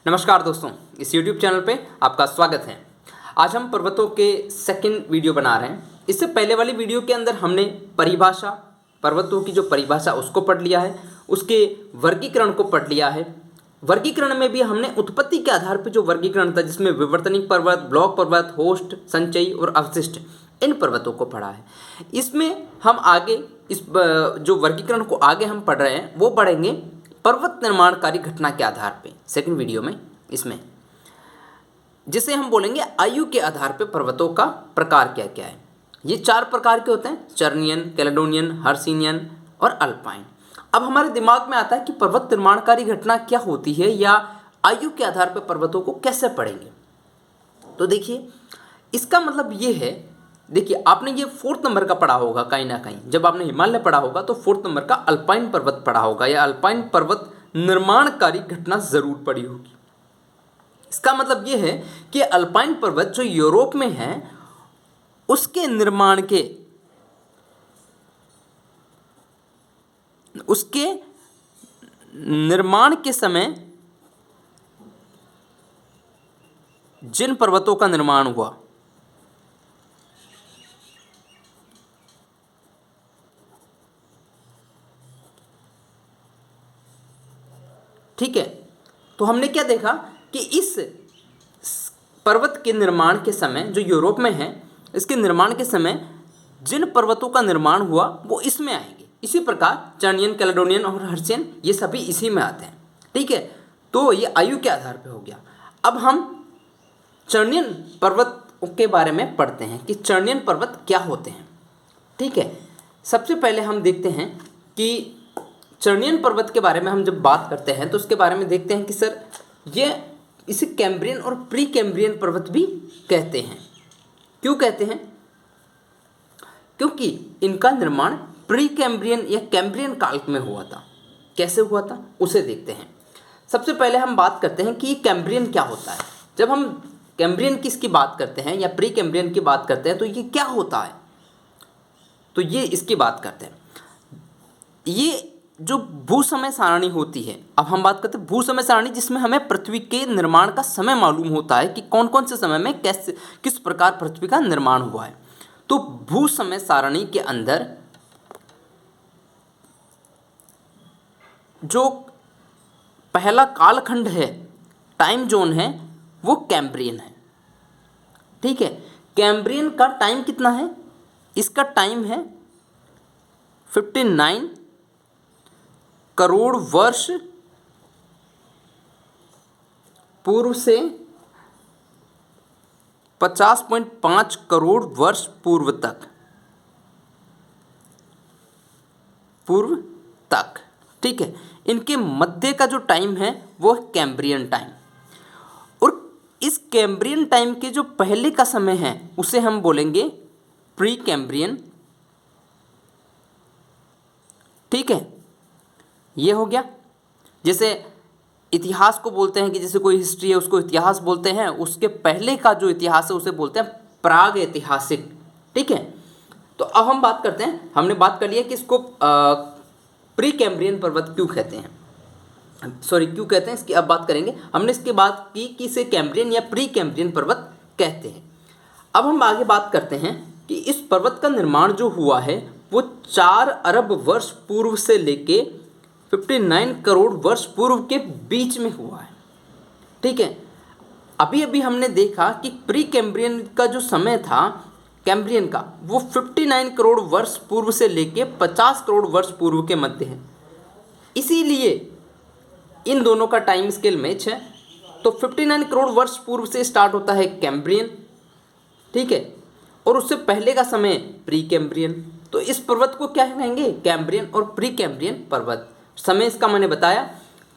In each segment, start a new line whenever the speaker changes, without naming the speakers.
नमस्कार दोस्तों, इस YouTube चैनल पे आपका स्वागत है। आज हम पर्वतों के सेकंड वीडियो बना रहे हैं। इससे पहले वाली वीडियो के अंदर हमने परिभाषा, पर्वतों की जो परिभाषा उसको पढ़ लिया है, उसके वर्गीकरण को पढ़ लिया है। वर्गीकरण में भी हमने उत्पत्ति के आधार पर जो वर्गीकरण था, जिसमें विवर्तनिक पर्वत, ब्लॉक पर्वत, होस्ट, संचयी और अवशिष्ट, इन पर्वतों को पढ़ा है। इसमें हम आगे इस जो वर्गीकरण को आगे हम पढ़ रहे हैं वो पढ़ेंगे पर्वत निर्माणकारी घटना के आधार पे, सेकंड वीडियो में, इसमें जिसे हम बोलेंगे आयु के आधार पे पर्वतों का प्रकार क्या क्या है। ये 4 प्रकार के होते हैं: चर्नियन, कैलेडोनियन, हर्सिनियन और अल्पाइन। अब हमारे दिमाग में आता है कि पर्वत निर्माणकारी घटना क्या होती है या आयु के आधार पर पर्वतों को कैसे पढ़ेंगे। तो देखिए, इसका मतलब ये है, देखिए आपने ये 4th नंबर का पढ़ा होगा कहीं ना कहीं। जब आपने हिमालय पढ़ा होगा तो 4th नंबर का अल्पाइन पर्वत पढ़ा होगा या अल्पाइन पर्वत निर्माणकारी घटना जरूर पढ़ी होगी। इसका मतलब ये है कि अल्पाइन पर्वत जो यूरोप में है उसके निर्माण के समय जिन पर्वतों का निर्माण हुआ, ठीक है, तो हमने क्या देखा कि इस पर्वत के निर्माण के समय, जो यूरोप में है, इसके निर्माण के समय जिन पर्वतों का निर्माण हुआ वो इसमें आएंगे। इसी प्रकार चर्नियन, कैलेडोनियन और हर्सियन ये सभी इसी में आते हैं। ठीक है, तो ये आयु के आधार पे हो गया। अब हम चर्नियन पर्वत के बारे में पढ़ते हैं कि चर्नियन पर्वत क्या होते हैं। ठीक है, सबसे पहले हम देखते हैं कि चर्नियन पर्वत के बारे में हम जब बात करते हैं तो उसके बारे में देखते हैं कि सर ये इसे कैम्ब्रियन और प्री कैम्ब्रियन पर्वत भी कहते हैं। क्यों कहते हैं? क्योंकि इनका निर्माण प्री कैम्ब्रियन या कैम्ब्रियन काल में हुआ था। कैसे हुआ था उसे देखते हैं। सबसे पहले हम बात करते हैं कि कैम्ब्रियन क्या होता है। जब हम कैम्ब्रियन किसकी बात करते हैं या प्री कैम्ब्रियन की बात करते हैं तो ये क्या होता है, तो ये इसकी बात करते हैं। ये जो भू समय सारणी होती है, अब हम बात करते हैं भू समय सारणी, जिसमें हमें पृथ्वी के निर्माण का समय मालूम होता है कि कौन कौन से समय में कैसे किस प्रकार पृथ्वी का निर्माण हुआ है। तो भू समय सारणी के अंदर जो पहला कालखंड है, टाइम जोन है, वो कैम्ब्रियन है। ठीक है, कैम्ब्रियन का टाइम कितना है? इसका टाइम है 59 करोड़ वर्ष पूर्व से 50.5 करोड़ वर्ष पूर्व तक। ठीक है, इनके मध्य का जो टाइम है वो कैम्ब्रियन टाइम। और इस कैम्ब्रियन टाइम के जो पहले का समय है उसे हम बोलेंगे प्री कैम्ब्रियन। ठीक है, ये हो गया। जैसे इतिहास को बोलते हैं कि जैसे कोई हिस्ट्री है उसको इतिहास बोलते हैं, उसके पहले का जो इतिहास है उसे बोलते हैं प्राग ऐतिहासिक। ठीक है, तो अब हम बात करते हैं, हमने बात कर लिया कि इसको प्री कैम्ब्रियन पर्वत क्यों कहते हैं, क्यों कहते हैं, इसकी अब बात करेंगे। हमने इसके बात की कि इसे कैम्ब्रियन या प्री कैम्ब्रियन पर्वत कहते हैं। अब हम आगे बात करते हैं कि इस पर्वत का निर्माण जो हुआ है वो 4 अरब वर्ष पूर्व से लेके 59 करोड़ वर्ष पूर्व के बीच में हुआ है। ठीक है, अभी अभी हमने देखा कि प्री कैम्ब्रियन का जो समय था कैम्ब्रियन का, वो 59 करोड़ वर्ष पूर्व से लेके 50 करोड़ वर्ष पूर्व के मध्य है। इसीलिए इन दोनों का टाइम स्केल मैच है। तो 59 करोड़ वर्ष पूर्व से स्टार्ट होता है कैम्ब्रियन, ठीक है, और उससे पहले का समय प्री कैम्ब्रियन। तो इस पर्वत को क्या कहेंगे? कैम्ब्रियन और प्री कैम्ब्रियन पर्वत। समय इसका मैंने बताया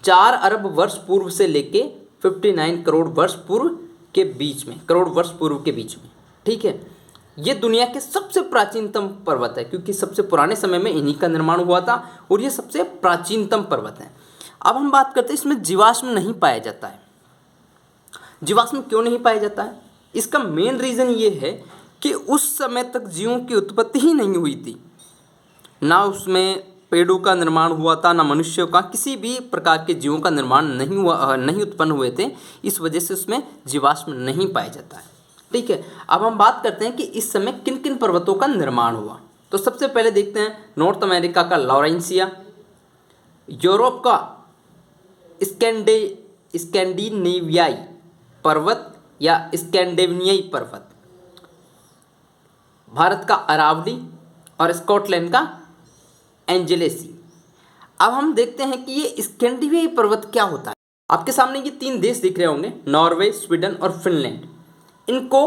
4 अरब वर्ष पूर्व से लेके 59 करोड़ वर्ष पूर्व के बीच में, करोड़ वर्ष पूर्व के बीच में। ठीक है, ये दुनिया के सबसे प्राचीनतम पर्वत है, क्योंकि सबसे पुराने समय में इन्हीं का निर्माण हुआ था और ये सबसे प्राचीनतम पर्वत है। अब हम बात करते हैं, इसमें जीवाश्म नहीं पाया जाता है। जीवाश्म क्यों नहीं पाया जाता है? इसका मेन रीज़न ये है कि उस समय तक जीवों की उत्पत्ति ही नहीं हुई थी, ना उसमें पेड़ों का निर्माण हुआ था, ना मनुष्यों का, किसी भी प्रकार के जीवों का निर्माण नहीं उत्पन्न हुए थे। इस वजह से उसमें जीवाश्म नहीं पाया जाता है। ठीक है, अब हम बात करते हैं कि इस समय किन किन पर्वतों का निर्माण हुआ। तो सबसे पहले देखते हैं नॉर्थ अमेरिका का लॉरेंसिया, यूरोप का स्कैंडिनेवियाई पर्वत या स्कैंडिनेवियाई पर्वत, भारत का अरावली और स्कॉटलैंड का एंजेलेसी। अब हम देखते हैं कि ये स्कैंडिनेवियाई पर्वत क्या होता है। आपके सामने ये 3 देश दिख रहे होंगे, नॉर्वे, स्वीडन और फिनलैंड। इनको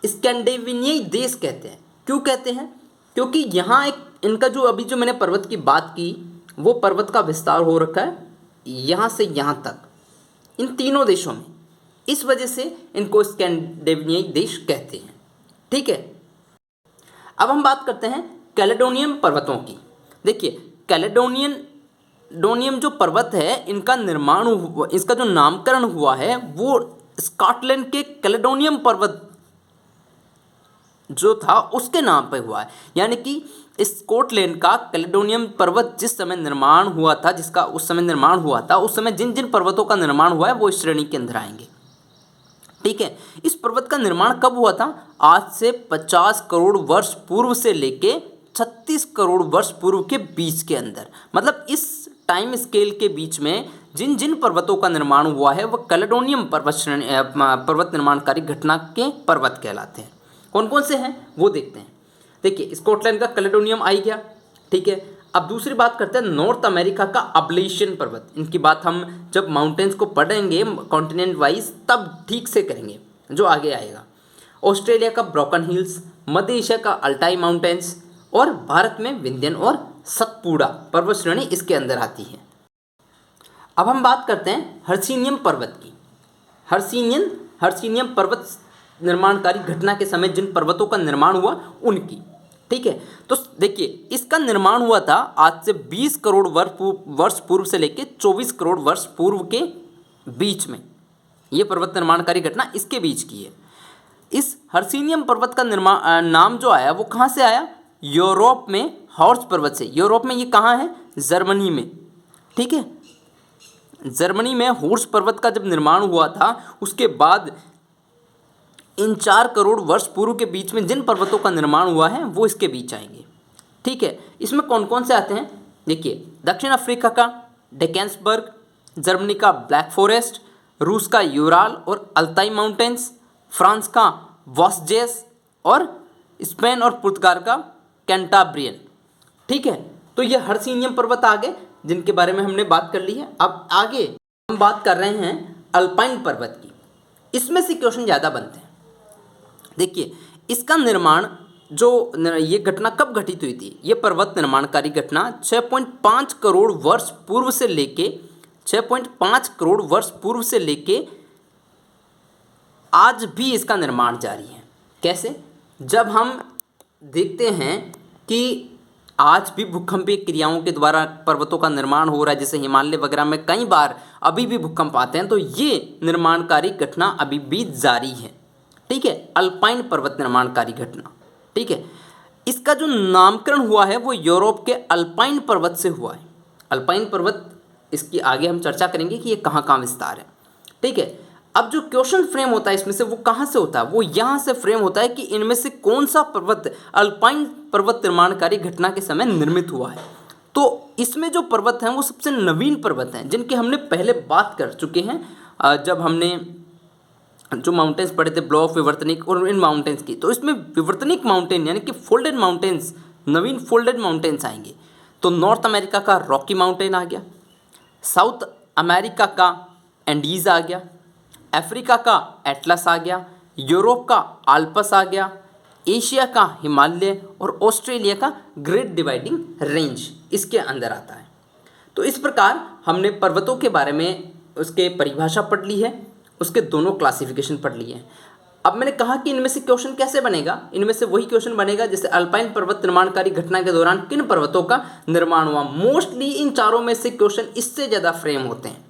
स्कैंडिनेवियाई देश कहते हैं। क्यों कहते हैं? क्योंकि यहाँ एक इनका जो अभी जो मैंने पर्वत की बात की, वो पर्वत का विस्तार हो रखा है यहाँ से यहाँ तक, इन तीनों देशों में। इस वजह से इनको स्कैंडिनेवियाई देश कहते हैं। ठीक है, अब हम बात करते हैं कैलेडोनियन पर्वतों की। देखिए, कैलेडोनियन जो पर्वत है, इनका निर्माण हुआ, इसका जो नामकरण हुआ है वो स्कॉटलैंड के कैलेडोनियन पर्वत जो था उसके नाम पर हुआ है। यानी कि स्कॉटलैंड का कैलेडोनियन पर्वत जिस समय निर्माण हुआ था, जिसका उस समय निर्माण हुआ था, उस समय जिन जिन पर्वतों का निर्माण हुआ है वो इस श्रेणी के अंदर आएंगे। ठीक है, इस पर्वत का निर्माण कब हुआ था? आज से 50 करोड़ वर्ष पूर्व से लेके 36 करोड़ वर्ष पूर्व के बीच के अंदर, मतलब इस टाइम स्केल के बीच में जिन जिन पर्वतों का निर्माण हुआ है वह कैलेडोनियन पर्वत निर्माणकारी घटना के पर्वत कहलाते हैं। कौन कौन से हैं वो देखते हैं। देखिए, स्कॉटलैंड का कैलेडोनियम आ गया। ठीक है, अब दूसरी बात करते हैं नॉर्थ अमेरिका का अबलेशियन पर्वत। इनकी बात हम जब माउंटेन्स को पढ़ेंगे कॉन्टिनेंट वाइज तब ठीक से करेंगे, जो आगे आएगा। ऑस्ट्रेलिया का ब्रोकन हिल्स, मध्य एशिया का अल्टाई माउंटेन्स और भारत में विंध्यन और सतपुड़ा पर्वत श्रेणी इसके अंदर आती है। अब हम बात करते हैं हर्सिनियम पर्वत की। हर्सिनियम पर्वत निर्माणकारी घटना के समय जिन पर्वतों का निर्माण हुआ उनकी। ठीक है, तो देखिए, इसका निर्माण हुआ था आज से 20 करोड़ वर्ष पूर्व से लेकर 24 करोड़ वर्ष पूर्व के बीच में। ये पर्वत निर्माणकारी घटना इसके बीच की है। इस हर्सिनियम पर्वत का नाम जो आया वो कहाँ से आया? यूरोप में हॉर्स पर्वत से। यूरोप में ये कहाँ है? जर्मनी में। ठीक है, जर्मनी में हॉर्स पर्वत का जब निर्माण हुआ था उसके बाद इन 4 करोड़ वर्ष पूर्व के बीच में जिन पर्वतों का निर्माण हुआ है वो इसके बीच आएंगे। ठीक है, इसमें कौन कौन से आते हैं? देखिए, दक्षिण अफ्रीका का डेकेंसबर्ग, जर्मनी का ब्लैक फॉरेस्ट, रूस का यूराल और अल्ताई माउंटेन्स, फ्रांस का वॉस्जेस और स्पेन और पुर्तगाल का कैंटाब्रियन। ठीक है, तो ये हर्सिनियम पर्वत आ गए जिनके बारे में हमने बात कर ली है। अब आगे हम बात कर रहे हैं अल्पाइन पर्वत की। इसमें से क्वेश्चन ज़्यादा बनते हैं। देखिए, इसका निर्माण ये घटना कब घटित हुई थी? ये पर्वत निर्माणकारी घटना 6.5 करोड़ वर्ष पूर्व से लेके 6.5 करोड़ वर्ष पूर्व से लेके आज भी इसका निर्माण जारी है। कैसे? जब हम देखते हैं कि आज भी भूकंपीय क्रियाओं के द्वारा पर्वतों का निर्माण हो रहा है, जैसे हिमालय वगैरह में कई बार अभी भी भूकंप आते हैं, तो ये निर्माणकारी घटना अभी भी जारी है। ठीक है, अल्पाइन पर्वत निर्माणकारी घटना। ठीक है, इसका जो नामकरण हुआ है वो यूरोप के अल्पाइन पर्वत से हुआ है। अल्पाइन पर्वत, इसकी आगे हम चर्चा करेंगे कि ये कहाँ कहाँ विस्तार है। ठीक है, अब जो क्वेश्चन फ्रेम होता है इसमें से वो कहाँ से होता है? वो यहाँ से फ्रेम होता है कि इनमें से कौन सा पर्वत अल्पाइन पर्वत निर्माणकारी घटना के समय निर्मित हुआ है। तो इसमें जो पर्वत हैं वो सबसे नवीन पर्वत हैं जिनकी हमने पहले बात कर चुके हैं जब हमने जो माउंटेन्स पढ़े थे, ब्लॉक, विवर्तनिक और इन माउंटेन्स की। तो इसमें विवर्तनिक माउंटेन यानी कि फोल्डेड माउंटेन्स, नवीन फोल्डेड माउंटेन्स आएंगे। तो नॉर्थ अमेरिका का रॉकी माउंटेन आ गया, साउथ अमेरिका का एंडीज आ गया, अफ्रीका का एटलस आ गया, यूरोप का आल्पस आ गया, एशिया का हिमालय और ऑस्ट्रेलिया का ग्रेट डिवाइडिंग रेंज इसके अंदर आता है। तो इस प्रकार हमने पर्वतों के बारे में उसके परिभाषा पढ़ ली है, उसके दोनों क्लासिफिकेशन पढ़ लिए हैं। अब मैंने कहा कि इनमें से क्वेश्चन कैसे बनेगा? इनमें से वही क्वेश्चन बनेगा जैसे अल्पाइन पर्वत निर्माणकारी घटना के दौरान किन पर्वतों का निर्माण हुआ। मोस्टली इन चारों में से क्वेश्चन इससे ज़्यादा फ्रेम होते हैं।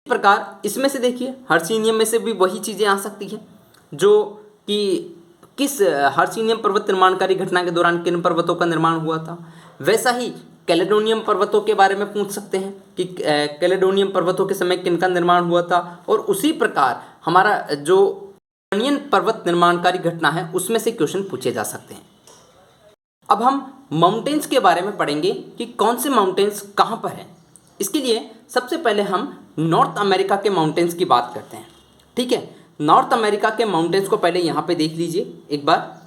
इस प्रकार इसमें से देखिए, हर्सिनियम में से भी वही चीज़ें आ सकती हैं जो कि किस हर्सिनियम पर्वत निर्माणकारी घटना के दौरान किन पर्वतों का निर्माण हुआ था। वैसा ही कैलेडोनियम पर्वतों के बारे में पूछ सकते हैं कि कैलेडोनियम पर्वतों के समय किनका निर्माण हुआ था, और उसी प्रकार हमारा जो कैनियन पर्वत निर्माणकारी घटना है उसमें से क्वेश्चन पूछे जा सकते हैं। अब हम माउंटेन्स के बारे में पढ़ेंगे कि कौन से माउंटेन्स कहाँ पर हैं। इसके लिए सबसे पहले हम नॉर्थ अमेरिका के माउंटेन्स की बात करते हैं। ठीक है, नॉर्थ अमेरिका के माउंटेन्स को पहले यहाँ पे देख लीजिए एक बार।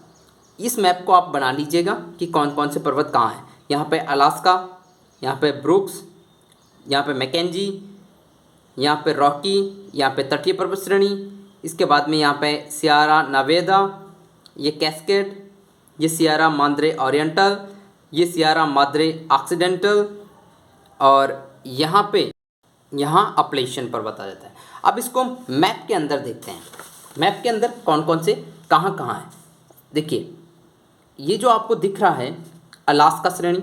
इस मैप को आप बना लीजिएगा कि कौन कौन से पर्वत कहाँ हैं। यहाँ पे अलास्का, यहाँ पे ब्रुक्स, यहाँ पे मैकेंजी, यहाँ पे रॉकी, यहाँ पे तटीय पर्वत श्रेणी, इसके बाद में यहाँ पे सियारा नेवादा, ये कैस्केड, ये सियारा माद्रे ओरिएंटल, ये सियारा माद्रे ऑक्सीडेंटल, और यहाँ अपलेशियन पर्वत आ जाता है। अब इसको मैप के अंदर देखते हैं, मैप के अंदर कौन कौन से कहाँ कहाँ है। देखिए ये जो आपको दिख रहा है अलास्का श्रेणी,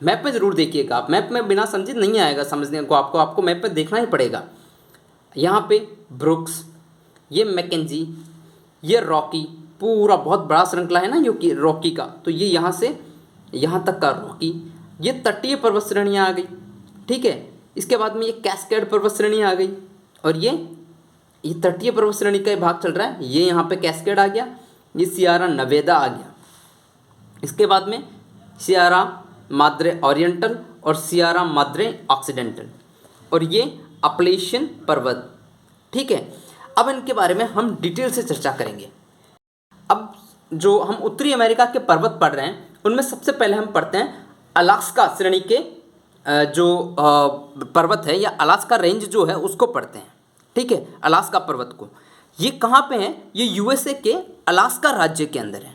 मैप में ज़रूर देखिएगा आप, मैप में बिना समझे नहीं आएगा समझने को, आपको मैप में देखना ही पड़ेगा। यहाँ पे ब्रुक्स, ये मैकेंजी, ये रॉकी, पूरा बहुत बड़ा श्रृंखला है ना जो कि रॉकी का, तो ये यहाँ से यहाँ तक का रॉकी, ये तटीय पर्वत श्रेणियाँ आ गई। ठीक है, इसके बाद में ये कैस्केड पर्वत श्रेणी आ गई, और ये तटीय पर्वत श्रेणी का भाग चल रहा है, ये यहाँ पे कैस्केड आ गया, ये सियारा नेवादा आ गया। इसके बाद में सियारा माद्रे ओरिएंटल और सियारा माद्रे ऑक्सीडेंटल, और ये अपलेशियन पर्वत। ठीक है, अब इनके बारे में हम डिटेल से चर्चा करेंगे। अब जो हम उत्तरी अमेरिका के पर्वत पढ़ रहे हैं उनमें सबसे पहले हम पढ़ते हैं अलास्का श्रेणी के जो पर्वत है या अलास्का रेंज जो है उसको पढ़ते हैं। ठीक है, अलास्का पर्वत को, ये कहाँ पे है, ये यूएसए के अलास्का राज्य के अंदर है।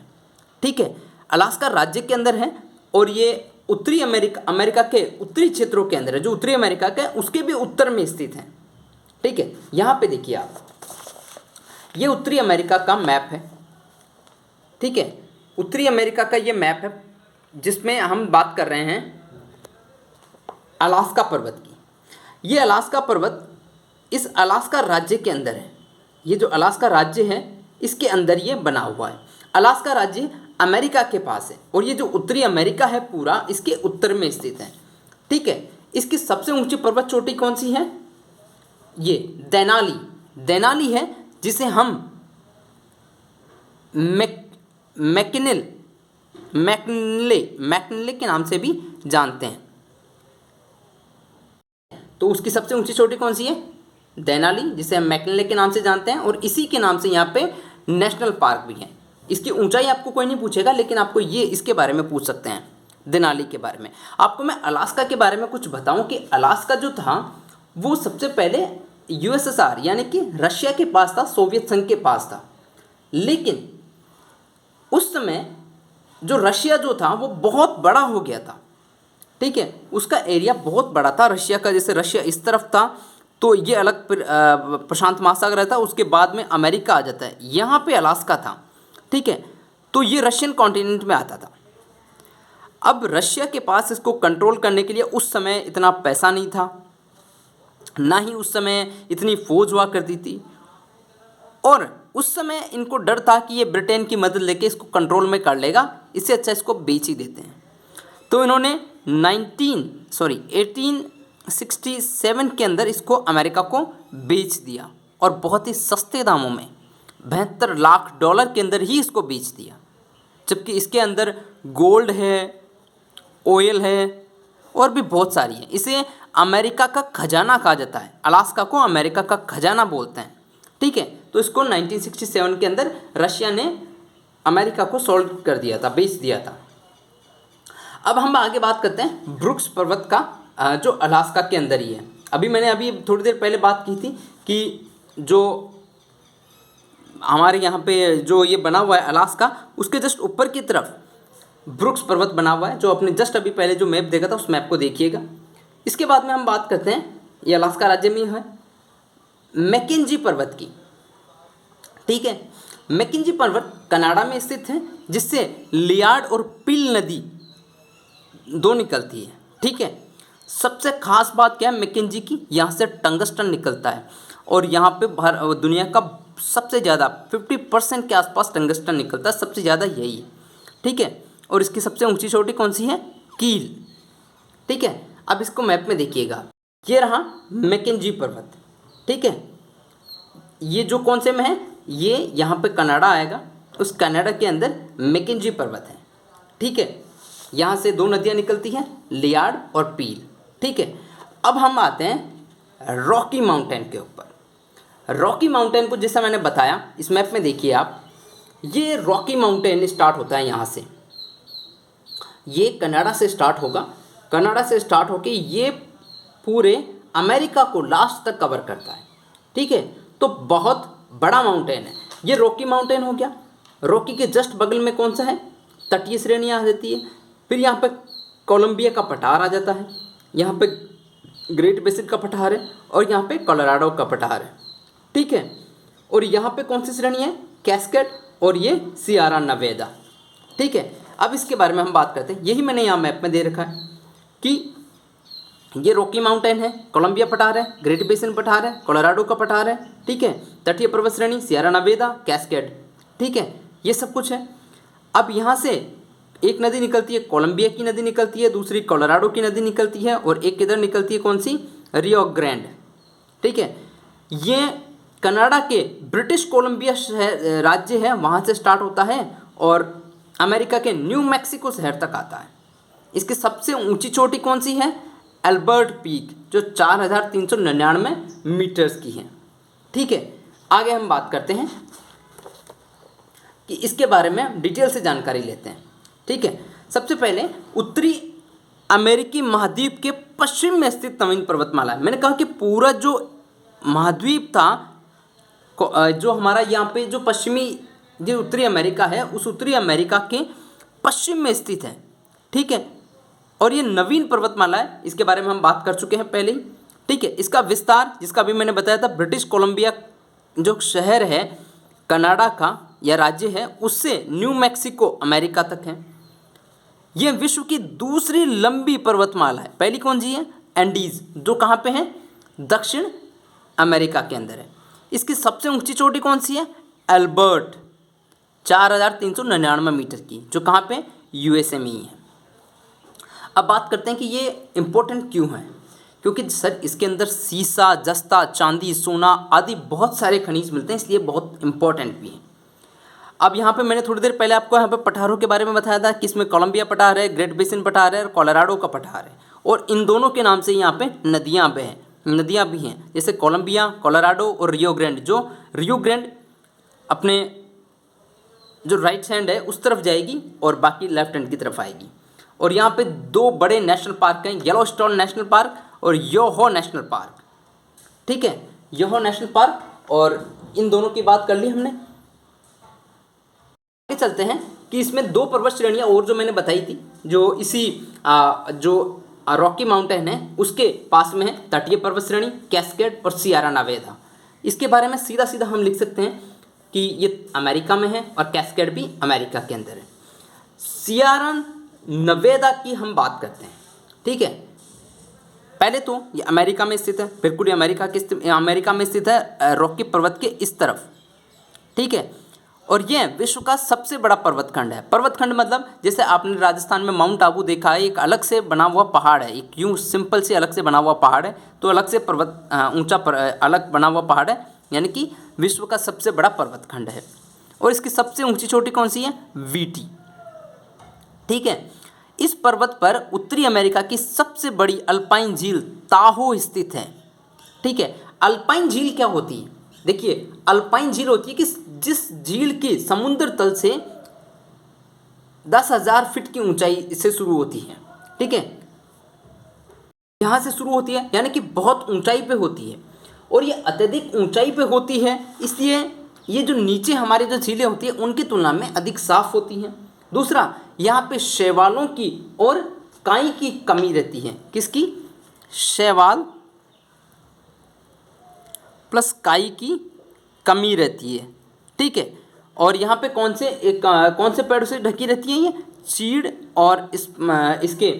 ठीक है, अलास्का राज्य के अंदर है, और ये उत्तरी अमेरिका के उत्तरी क्षेत्रों के अंदर है, जो उत्तरी अमेरिका के उसके भी उत्तर में स्थित है। ठीक है, यहाँ पे देखिए आप, ये उत्तरी अमेरिका का मैप है। ठीक है, उत्तरी अमेरिका का ये मैप है जिसमें हम बात कर रहे हैं अलास्का पर्वत की। ये अलास्का पर्वत इस अलास्का राज्य के अंदर है, ये जो अलास्का राज्य है इसके अंदर ये बना हुआ है। अलास्का राज्य अमेरिका के पास है, और ये जो उत्तरी अमेरिका है पूरा इसके उत्तर में स्थित है। ठीक है, इसकी सबसे ऊंची पर्वत चोटी कौन सी है, ये देनाली है, जिसे हम मैककिनले के नाम से भी जानते हैं। तो उसकी सबसे ऊंची चोटी कौन सी है, देनाली, जिसे हम मैककिनले के नाम से जानते हैं, और इसी के नाम से यहाँ पे नेशनल पार्क भी है। इसकी ऊंचाई आपको कोई नहीं पूछेगा, लेकिन आपको ये इसके बारे में पूछ सकते हैं, देनाली के बारे में। आपको मैं अलास्का के बारे में कुछ बताऊं कि अलास्का जो था वो सबसे पहले यूएसएसआर यानी कि रशिया के पास था, सोवियत संघ के पास था। लेकिन उस समय जो रशिया जो था वो बहुत बड़ा हो गया था। ठीक है, उसका एरिया बहुत बड़ा था रशिया का, जैसे रशिया इस तरफ था तो ये अलग प्रशांत महासागर रहता, उसके बाद में अमेरिका आ जाता है, यहाँ पे अलास्का था। ठीक है, तो ये रशियन कॉन्टिनेंट में आता था। अब रशिया के पास इसको कंट्रोल करने के लिए उस समय इतना पैसा नहीं था, ना ही उस समय इतनी फौज हुआ करती थी, और उस समय इनको डर था कि ये ब्रिटेन की मदद लेके इसको कंट्रोल में कर लेगा, इससे अच्छा इसको बेच ही देते हैं। तो इन्होंने 1867 के अंदर इसको अमेरिका को बेच दिया, और बहुत ही सस्ते दामों में, $72 लाख के अंदर ही इसको बेच दिया। जबकि इसके अंदर गोल्ड है, ऑयल है, और भी बहुत सारी है। इसे अमेरिका का खजाना कहा जाता है, अलास्का को अमेरिका का खजाना बोलते हैं। ठीक है, तो इसको 1967 के अंदर रशिया ने अमेरिका को सोल्ड कर दिया था, बेच दिया था। अब हम आगे बात करते हैं ब्रुक्स पर्वत का, जो अलास्का के अंदर ही है। मैंने थोड़ी देर पहले बात की थी कि जो हमारे यहाँ पे जो ये बना हुआ है अलास्का, उसके जस्ट ऊपर की तरफ ब्रुक्स पर्वत बना हुआ है, जो अपने जस्ट अभी पहले जो मैप देखा था उस मैप को देखिएगा। इसके बाद में हम बात करते हैं, ये अलास्का राज्य में है, मैकेंजी पर्वत की। ठीक है, मैकेंजी पर्वत कनाडा में स्थित है, जिससे लियार्ड और पिल नदी दो निकलती है। ठीक है, सबसे खास बात क्या है मैकेंजी की, यहाँ से टंगस्टन निकलता है, और यहाँ पे दुनिया का सबसे ज़्यादा 50% के आसपास टंगस्टन निकलता है, सबसे ज़्यादा यही है। ठीक है, और इसकी सबसे ऊंची चोटी कौन सी है, कील। ठीक है, अब इसको मैप में देखिएगा, ये रहा मैकेंजी पर्वत, ठीक है, ये जो कौन से में है, ये यहाँ पे कनाडा आएगा, उस कनाडा के अंदर मैकेंजी पर्वत है, ठीक है, यहाँ से दो नदियाँ निकलती हैं, लियार्ड और पील, ठीक है। अब हम आते हैं रॉकी माउंटेन के ऊपर। रॉकी माउंटेन को जैसा मैंने बताया, इस मैप में देखिए आप, ये रॉकी माउंटेन स्टार्ट होता है यहाँ से, ये कनाडा से स्टार्ट होगा, कनाडा से स्टार्ट होके ये पूरे अमेरिका को लास्ट तक कवर करता है, ठीक है। तो बहुत बड़ा माउंटेन है ये, रॉकी माउंटेन हो गया। रॉकी के जस्ट बगल में कौन सा है, तटीय श्रेणियाँ आ जाती है, फिर यहाँ पे कोलंबिया का पठार आ जाता है, यहाँ पे ग्रेट बेसिन का पठार है, और यहाँ पे कोलोराडो का पठार है, ठीक है। और यहाँ पे कौन सी श्रेणी है, कैस्केड, और ये सियारा नेवादा, ठीक है। अब इसके बारे में हम बात करते हैं, यही मैंने यहाँ मैप में दे रखा है कि ये रॉकी माउंटेन है, कोलंबिया पठार है, ग्रेट बेसिन पठार है, कोलोराडो का पठार है, ठीक है, तटीय पर्वत श्रेणी सियारा नेवादा, कैस्केड, ठीक है, ये सब कुछ है। अब यहाँ से एक नदी निकलती है, कोलंबिया की नदी निकलती है, दूसरी कोलोराडो की नदी निकलती है, और एक किधर निकलती है, कौन सी, रियो ग्रैंड, ठीक है। ये कनाडा के ब्रिटिश कोलंबिया राज्य है, वहाँ से स्टार्ट होता है और अमेरिका के न्यू मैक्सिको शहर तक आता है। इसकी सबसे ऊंची चोटी कौन सी है, एल्बर्ट पीक, जो 4399 मीटर्स की है, ठीक है। आगे हम बात करते हैं कि इसके बारे में डिटेल से जानकारी लेते हैं, ठीक है। सबसे पहले उत्तरी अमेरिकी महाद्वीप के पश्चिम में स्थित नवीन पर्वतमाला है। मैंने कहा कि पूरा जो महाद्वीप था, जो हमारा यहाँ पे जो पश्चिमी जो उत्तरी अमेरिका है, उस उत्तरी अमेरिका के पश्चिम में स्थित है, ठीक है। और ये नवीन पर्वतमाला है, इसके बारे में हम बात कर चुके हैं पहले ही, ठीक है। इसका विस्तार, जिसका भी मैंने बताया था, ब्रिटिश कोलंबिया जो शहर है कनाडा का या राज्य है, उससे न्यू मैक्सिको अमेरिका तक है। यह विश्व की दूसरी लंबी पर्वतमाला है। पहली कौन सी है, एंडीज, जो कहाँ पे है, दक्षिण अमेरिका के अंदर है। इसकी सबसे ऊंची चोटी कौन सी है, एल्बर्ट, 4399 मीटर की, जो कहाँ पे, यूएसए में ही है। अब बात करते हैं कि ये इम्पोर्टेंट क्यों है, क्योंकि सर इसके अंदर सीसा, जस्ता, चांदी, सोना आदि बहुत सारे खनिज मिलते हैं, इसलिए बहुत इम्पोर्टेंट भी है। अब यहाँ पे मैंने थोड़ी देर पहले आपको यहाँ पे पठारों के बारे में बताया था कि इसमें कोलंबिया पठार है, ग्रेट बेसिन पठार है और कोलोराडो का पठार है, और इन दोनों के नाम से यहाँ पे नदियाँ भी हैं, जैसे कोलंबिया, कोलोराडो और रियो ग्रैंड। जो रियो ग्रैंड अपने जो राइट हैंड है उस तरफ जाएगी और बाकी लेफ्ट हैंड की तरफ आएगी। और यहाँ पे दो बड़े नेशनल पार्क हैं, येलोस्टोन नेशनल पार्क और योहो नेशनल पार्क, ठीक है, योहो नेशनल पार्क। और इन दोनों की बात कर ली हमने। आगे चलते हैं कि इसमें दो पर्वत श्रेणियाँ और जो मैंने बताई थी, जो इसी जो रॉकी माउंटेन है उसके पास में है, तटीय पर्वत श्रेणी, कैस्केड और सियारा नेवादा। इसके बारे में सीधा सीधा हम लिख सकते हैं कि ये अमेरिका में है और कैस्केड भी अमेरिका के अंदर है। सियारा नेवादा की हम बात करते हैं, ठीक है। पहले तो ये अमेरिका में स्थित है, बिल्कुल ये अमेरिका में स्थित है, रॉकी पर्वत के इस तरफ, ठीक है। और ये विश्व का सबसे बड़ा पर्वतखंड है। पर्वतखंड मतलब जैसे आपने राजस्थान में माउंट आबू देखा है, एक अलग से बना हुआ पहाड़ है, एक यूँ सिंपल से अलग से बना हुआ पहाड़ है, तो अलग से पर्वत ऊंचा अलग बना हुआ पहाड़ है, यानी कि विश्व का सबसे बड़ा पर्वतखंड है। और इसकी सबसे ऊंची चोटी कौन सी है, वीटी, ठीक है। इस पर्वत पर उत्तरी अमेरिका की सबसे बड़ी अल्पाइन झील ताहो स्थित है, ठीक है। अल्पाइन झील क्या होती है, देखिए अल्पाइन झील होती है कि जिस झील की समुद्र तल से 10,000 फीट की ऊंचाई से शुरू होती है, ठीक है, यहाँ से शुरू होती है, यानी कि बहुत ऊंचाई पे होती है। और ये अत्यधिक ऊंचाई पे होती है, इसलिए ये जो नीचे हमारी जो झीलें होती हैं उनकी तुलना में अधिक साफ होती हैं। दूसरा, यहाँ पे शैवालों की और काई की कमी रहती है। किसकी, शैवाल प्लस काई की कमी रहती है, ठीक है। और यहाँ पे कौन से पेड़ से ढकी रहती है, ये चीड़, और इसके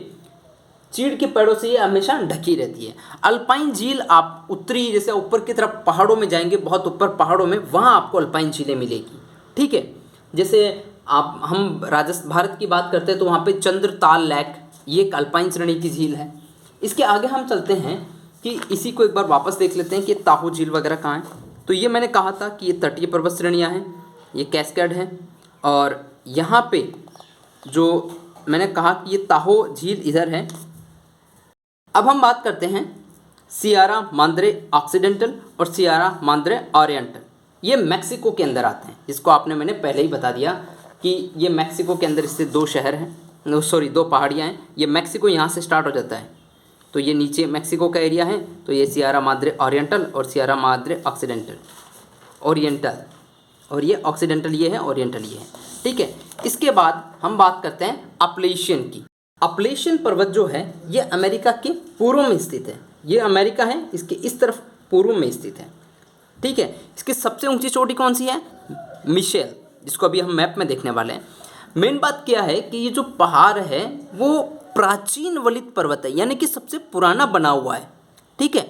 चीड़ के पेड़ों से ये हमेशा ढकी रहती है। अल्पाइन झील आप उत्तरी, जैसे ऊपर की तरफ पहाड़ों में जाएंगे, बहुत ऊपर पहाड़ों में, वहाँ आपको अल्पाइन झीलें मिलेगी, ठीक है। जैसे हम भारत की बात करते हैं तो वहाँ पे चंद्रताल लेक, ये एक अल्पाइन श्रेणी की झील है। इसके आगे हम चलते हैं कि इसी को एक बार वापस देख लेते हैं कि ताहो झील वगैरह कहाँ है। तो ये मैंने कहा था कि ये तटीय पर्वत श्रेणियाँ हैं, ये कैस्केड है, और यहाँ पे जो मैंने कहा कि ये ताहो झील इधर है। अब हम बात करते हैं सियरा माद्रे ऑक्सीडेंटल और सियरा माद्रे ओरिएंटल। ये मैक्सिको के अंदर आते हैं, जिसको आपने मैंने पहले ही बता दिया कि ये मैक्सिको के अंदर इससे दो शहर हैं, सॉरी दो पहाड़ियाँ हैं। ये मैक्सिको यहाँ से स्टार्ट हो जाता है, तो ये नीचे मैक्सिको का एरिया है, तो ये सियरा माद्रे ओरिएंटल और सियरा माद्रे ऑक्सीडेंटल ओरिएंटल, और ये ऑक्सीडेंटल ये है, ओरिएंटल ये है, ठीक है। इसके बाद हम बात करते हैं अपलेशियन की। अपलेशियन पर्वत जो है ये अमेरिका के पूर्व में स्थित है। ये अमेरिका है, इसके इस तरफ पूर्व में स्थित है, ठीक है। इसकी सबसे ऊंची चोटी कौन सी है? मिशेल, जिसको अभी हम मैप में देखने वाले हैं। मेन बात क्या है कि ये जो पहाड़ है वो प्राचीन वलित पर्वत है, यानी कि सबसे पुराना बना हुआ है, ठीक है।